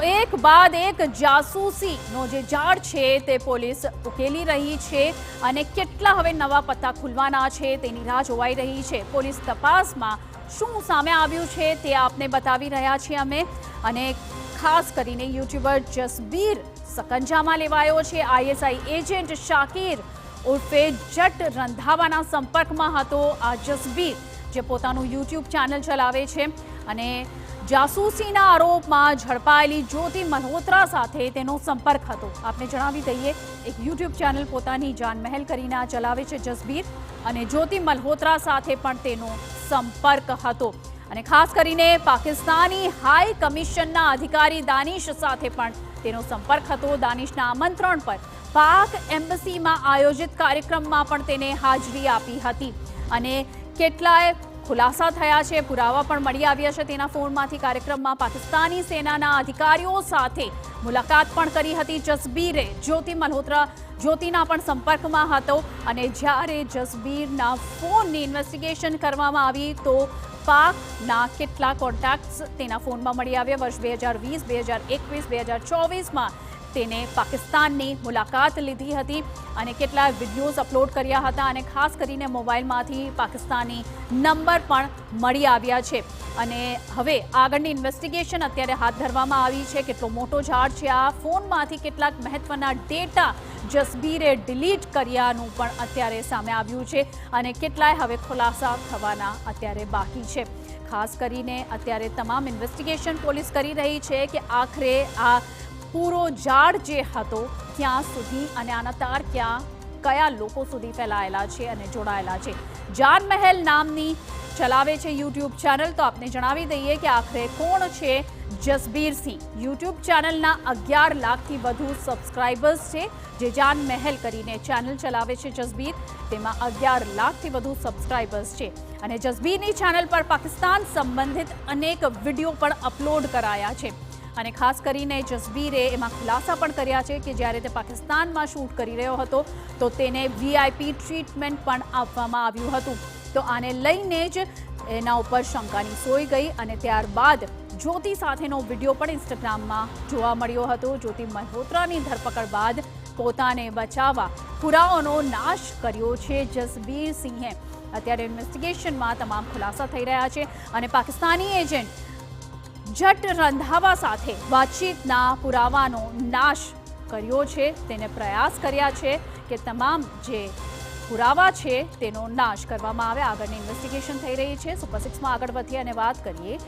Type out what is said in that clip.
એક બાદ એક જાસૂસીનો જે જાળ છે તે પોલીસ ઉકેલી રહી છે અને કેટલા હવે નવા પત્તા ખુલવાના છે તેની રાહ જોવાઈ રહી છે। પોલીસ તપાસમાં શું સામે આવ્યું છે તે આપને બતાવી રહ્યા છીએ અમે। અને ખાસ કરીને યુટ્યુબર જસબીર સકંજામાં લેવાયો છે। આઈએસઆઈ એજન્ટ શાકીર ઉર્ફે જટ રંધાવાના સંપર્કમાં હતો આ જસબીર, જે પોતાનું યુટ્યુબ ચેનલ ચલાવે છે અને જાસૂસીના આરોપમાં ઝડપાયેલી જ્યોતિ મલ્હોત્રા સાથે તેનો સંપર્ક હતો। આપને જણાવી દઈએ, એક યુટ્યુબ ચેનલ પોતાની જાનમહેલ કરીને ચલાવે છે જસબીર અને જ્યોતિ મલ્હોત્રા સાથે પણ તેનો સંપર્ક હતો અને ખાસ કરીને પાકિસ્તાની હાઈ કમિશનના અધિકારી દાનિશ સાથે પણ તેનો સંપર્ક હતો। દાનિશના આમંત્રણ પર પાક એમ્બસીમાં આયોજિત કાર્યક્રમમાં પણ તેને હાજરી આપી હતી અને કેટલાય ખુલાસા થયા છે, પુરાવા પણ મળી આવ્યા છે તેના ફોનમાંથી। કાર્યક્રમમાં પાકિસ્તાની સેનાના અધિકારીઓ સાથે મુલાકાત પણ કરી હતી જસબીરે। જ્યોતિ મલ્હોત્રા જ્યોતિના પણ સંપર્કમાં હતો અને જ્યારે જસબીરના ફોનની ઇન્વેસ્ટિગેશન કરવામાં આવી તો પાકના કેટલા કોન્ટેક્ટ્સ તેના ફોનમાં મળી આવ્યા। વર્ષ 2020, 2021, 2024માં તેને પાકિસ્તાનની મુલાકાત લીધી હતી અને કેટલાક વિડીયોઝ અપલોડ કર્યા હતા અને ખાસ કરીને મોબાઈલમાંથી પાકિસ્તાની નંબર પણ મળી આવ્યા છે અને હવે આગળની ઇન્વેસ્ટિગેશન અત્યારે હાથ ધરવામાં આવી છે। કેટલો મોટો જાળ છે આ, ફોનમાંથી કેટલાક મહત્વના ડેટા જસબીરે ડિલીટ કર્યાનું પણ અત્યારે સામે આવ્યું છે અને કેટલાય હવે ખુલાસા થવાના અત્યારે બાકી છે। ખાસ કરીને અત્યારે તમામ ઇન્વેસ્ટિગેશન પોલીસ કરી રહી છે કે આખરે આ પૂરો જાળ જે હતો ક્યાં સુધી અને આના તાર કયા લોકો સુધી ફેલાયેલા છે અને જોડાયેલા છે। જાનમહેલ નામની ચલાવે છે યુટ્યુબ ચેનલ। તો આપને જણાવી દઈએ કે આખરે કોણ છે જસબીર સિંહ। યુટ્યુબ ચેનલના 11 લાખથી વધુ સબસ્ક્રાઇબર્સ છે। જે જાનમહેલ કરીને ચેનલ ચલાવે છે જસબીર, તેમાં 11 લાખથી વધુ સબસ્ક્રાઇબર્સ છે અને જસબીરની ચેનલ પર પાકિસ્તાન સંબંધિત અનેક વિડીયો પણ અપલોડ કરાયા છે અને ખાસ કરીને જસબીરે એમાં ખુલાસા પણ કર્યા છે કે જ્યારે તે પાકિસ્તાનમાં શૂટ કરી રહ્યો હતો તો તેને વીઆઈપી ટ્રીટમેન્ટ પણ આપવામાં આવ્યું હતું। તો આને લઈને જ એના ઉપર શંકાની સોય ગઈ અને ત્યારબાદ જ્યોતિ સાથેનો વિડીયો પણ ઇન્સ્ટાગ્રામમાં જોવા મળ્યો હતો। જ્યોતિ મલ્હોત્રાની ધરપકડ બાદ પોતાને બચાવવા પુરાવાનો નાશ કર્યો છે જસબીર સિંહે। અત્યારે ઇન્વેસ્ટિગેશનમાં તમામ ખુલાસા થઈ રહ્યા છે અને પાકિસ્તાની એજન્ટ જટ રંધાવા સાથે વાતચીતના પુરાવાનો નાશ કર્યો છે। તેને પ્રયાસ કર્યા છે કે તમામ જે પુરાવા છે તેનો નાશ કરવામાં આવે। આગળની ઇન્વેસ્ટિગેશન થઈ રહી છે। સુપર 6માં આગળ વધીએ અને વાત કરીએ